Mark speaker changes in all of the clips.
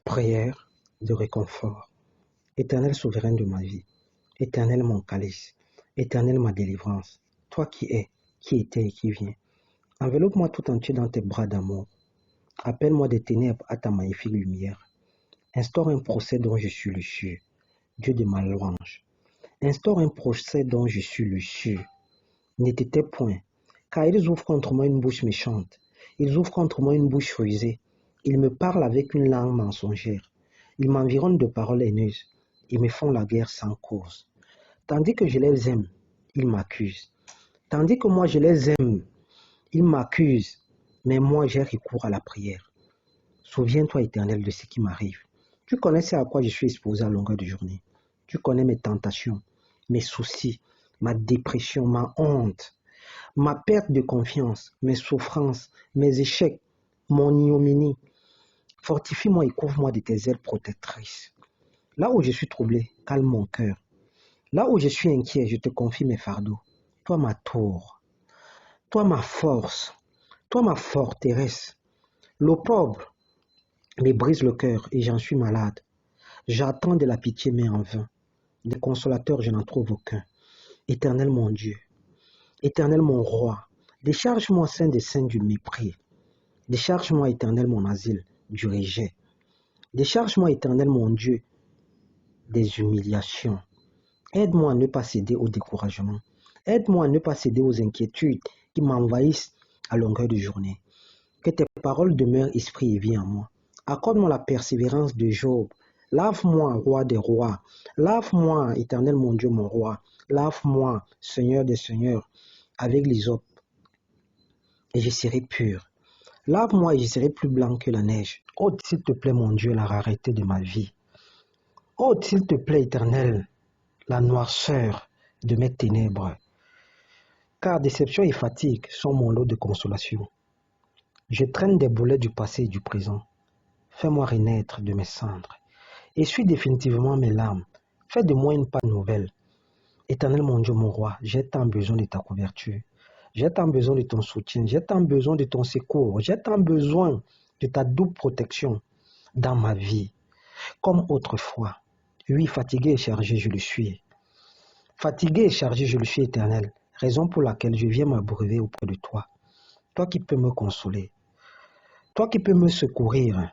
Speaker 1: Prière de réconfort. Éternel souverain de ma vie, Éternel mon calice, Éternel ma délivrance, toi qui es, qui étais et qui viens. Enveloppe-moi tout entier dans tes bras d'amour. Appelle-moi des ténèbres à ta magnifique lumière. Instaure un procès dont je suis le sûr, Dieu de ma louange. Instaure un procès dont je suis le sûr. Ne t'étais point, car ils ouvrent contre moi une bouche méchante. Ils ouvrent contre moi une bouche rusée. Ils me parlent avec une langue mensongère. Ils m'environnent de paroles haineuses. Ils me font la guerre sans cause. Tandis que je les aime, ils m'accusent. Tandis que moi je les aime, ils m'accusent. Mais moi j'ai recours à la prière. Souviens-toi, Éternel, de ce qui m'arrive. Tu connais ce à quoi je suis exposé à longueur de journée. Tu connais mes tentations, mes soucis, ma dépression, ma honte, ma perte de confiance, mes souffrances, mes échecs, mon ignominie. Fortifie-moi et couvre-moi de tes ailes protectrices. Là où je suis troublé, calme mon cœur. Là où je suis inquiet, je te confie mes fardeaux. Toi ma tour, toi ma force, toi ma forteresse. L'opprobre me brise le cœur et j'en suis malade. J'attends de la pitié mais en vain. Des consolateurs, je n'en trouve aucun. Éternel mon Dieu, Éternel mon roi, décharge-moi saint des saints du mépris. Décharge-moi, Éternel mon asile, du rejet. Décharge-moi, Éternel mon Dieu, des humiliations. Aide-moi à ne pas céder au découragement. Aide-moi à ne pas céder aux inquiétudes qui m'envahissent à longueur de journée. Que tes paroles demeurent esprit et vie en moi. Accorde-moi la persévérance de Job. Lave-moi, roi des rois. Lave-moi, Éternel mon Dieu, mon roi. Lave-moi, Seigneur des seigneurs, avec l'hysope, et je serai pur. Lave-moi et je serai plus blanc que la neige. Ôte, s'il te plaît, mon Dieu, la rareté de ma vie. Ôte, s'il te plaît, Éternel, la noirceur de mes ténèbres. Car déception et fatigue sont mon lot de consolation. Je traîne des boulets du passé et du présent. Fais-moi renaître de mes cendres. Essuie définitivement mes larmes. Fais de moi une panne nouvelle. Éternel mon Dieu, mon roi, j'ai tant besoin de ta couverture. J'ai tant besoin de ton soutien. J'ai tant besoin de ton secours. J'ai tant besoin de ta double protection dans ma vie. Comme autrefois. Oui, fatigué et chargé, je le suis. Fatigué et chargé, je le suis, Éternel. Raison pour laquelle je viens m'abreuver auprès de toi. Toi qui peux me consoler. Toi qui peux me secourir.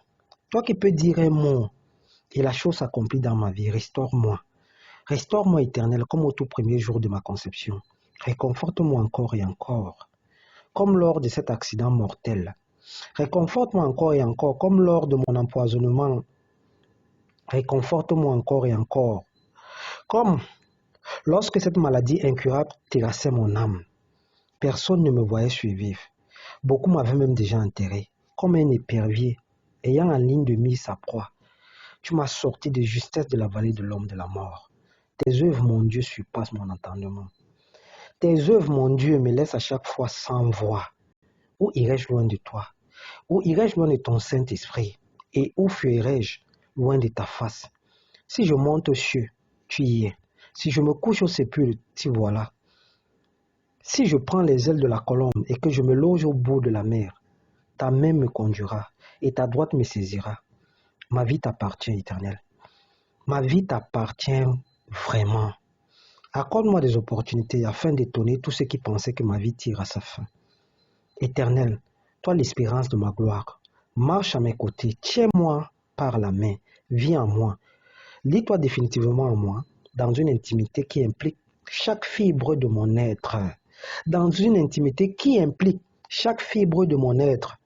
Speaker 1: Toi qui peux dire un mot et la chose s'accomplit dans ma vie. Restaure-moi. Restaure-moi, Éternel, comme au tout premier jour de ma conception. Réconforte-moi encore et encore, comme lors de cet accident mortel. Réconforte-moi encore et encore, comme lors de mon empoisonnement. Réconforte-moi encore et encore, comme lorsque cette maladie incurable terrassait mon âme. Personne ne me voyait survivre. Beaucoup m'avaient même déjà enterré, comme un épervier ayant en ligne de mire sa proie. Tu m'as sorti de justesse de la vallée de l'homme de la mort. Tes œuvres, mon Dieu, surpassent mon entendement. Tes œuvres, mon Dieu, me laissent à chaque fois sans voix. Où irais-je loin de toi? Où irais-je loin de ton Saint-Esprit? Et où fuirais-je loin de ta face? Si je monte aux cieux, tu y es. Si je me couche au sépulcre, t'y voilà. Si je prends les ailes de la colombe et que je me loge au bout de la mer, ta main me conduira et ta droite me saisira. Ma vie t'appartient, Éternel. Ma vie t'appartient vraiment. Accorde-moi des opportunités afin d'étonner tous ceux qui pensaient que ma vie tire à sa fin. Éternel, toi l'espérance de ma gloire, marche à mes côtés, tiens-moi par la main, viens en moi. Lis-toi définitivement en moi, dans une intimité qui implique chaque fibre de mon être. Dans une intimité qui implique chaque fibre de mon être.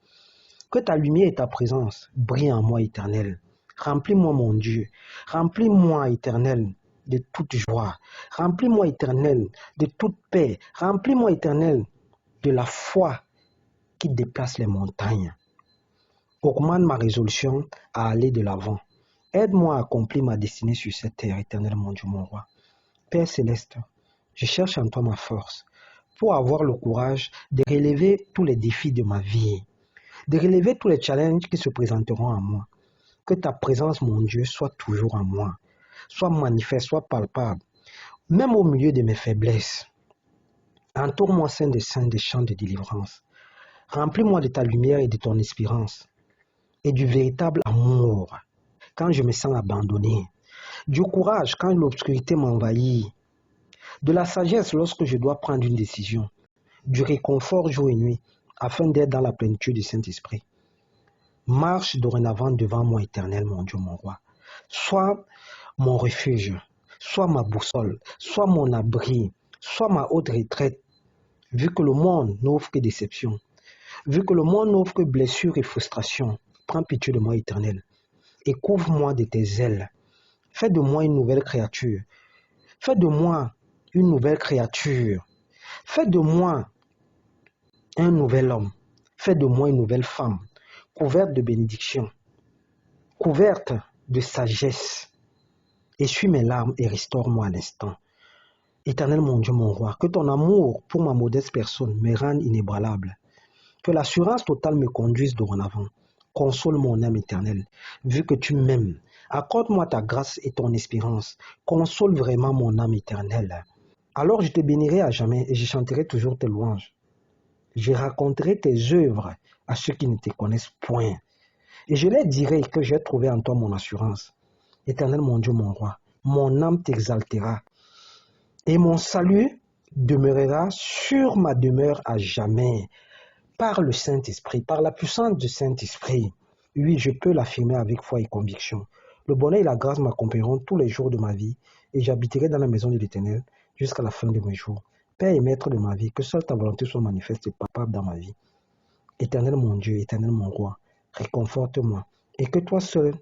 Speaker 1: Que ta lumière et ta présence brillent en moi, Éternel. Remplis-moi, mon Dieu. Remplis-moi, Éternel, de toute joie. Remplis-moi, Éternel, de toute paix. Remplis-moi, Éternel, de la foi qui déplace les montagnes. Augmente ma résolution à aller de l'avant. Aide-moi à accomplir ma destinée sur cette terre, Éternel, mon Dieu, mon roi. Père céleste, je cherche en toi ma force pour avoir le courage de relever tous les défis de ma vie, de relever tous les challenges qui se présenteront à moi. Que ta présence, mon Dieu, soit toujours en moi, soit manifeste, soit palpable, même au milieu de mes faiblesses. Entoure-moi, Saint des saints, des chants de délivrance. Remplis-moi de ta lumière et de ton espérance et du véritable amour quand je me sens abandonné, du courage quand l'obscurité m'envahit, de la sagesse lorsque je dois prendre une décision, du réconfort jour et nuit, afin d'être dans la plénitude du Saint-Esprit. Marche dorénavant devant moi, Éternel, mon Dieu, mon roi. Sois mon refuge, sois ma boussole, sois mon abri, sois ma haute retraite, vu que le monde n'offre que déception, vu que le monde n'offre que blessures et frustrations. Prends pitié de moi, Éternel, et couvre-moi de tes ailes. Fais de moi une nouvelle créature. Fais de moi une nouvelle créature. Fais de moi un nouvel homme. Fais de moi une nouvelle femme, couverte de bénédictions, couverte de sagesse. Essuie mes larmes et restaure-moi à l'instant. Éternel mon Dieu, mon roi, que ton amour pour ma modeste personne me rende inébranlable. Que l'assurance totale me conduise dorénavant. Console mon âme éternelle, vu que tu m'aimes. Accorde-moi ta grâce et ton espérance. Console vraiment mon âme éternelle. Alors je te bénirai à jamais et je chanterai toujours tes louanges. Je raconterai tes œuvres à ceux qui ne te connaissent point. Et je leur dirai que j'ai trouvé en toi mon assurance. Éternel mon Dieu, mon roi, mon âme t'exaltera. Et mon salut demeurera sur ma demeure à jamais. Par le Saint-Esprit, par la puissance du Saint-Esprit. Oui, je peux l'affirmer avec foi et conviction. Le bonheur et la grâce m'accompagneront tous les jours de ma vie et j'habiterai dans la maison de l'Éternel jusqu'à la fin de mes jours. Père et Maître de ma vie, que seule ta volonté soit manifeste et palpable dans ma vie. Éternel mon Dieu, Éternel mon roi, réconforte-moi et que toi seul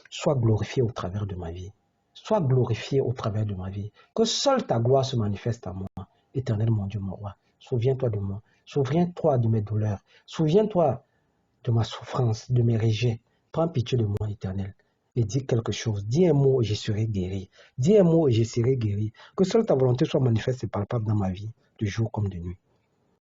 Speaker 1: sois glorifié au travers de ma vie. Sois glorifié au travers de ma vie. Que seule ta gloire se manifeste à moi. Éternel mon Dieu, mon roi, souviens-toi de moi. Souviens-toi de mes douleurs. Souviens-toi de ma souffrance, de mes rejets. Prends pitié de moi, Éternel, et dis quelque chose. Dis un mot et je serai guéri. Dis un mot et je serai guéri. Que seule ta volonté soit manifeste et palpable dans ma vie, de jour comme de nuit.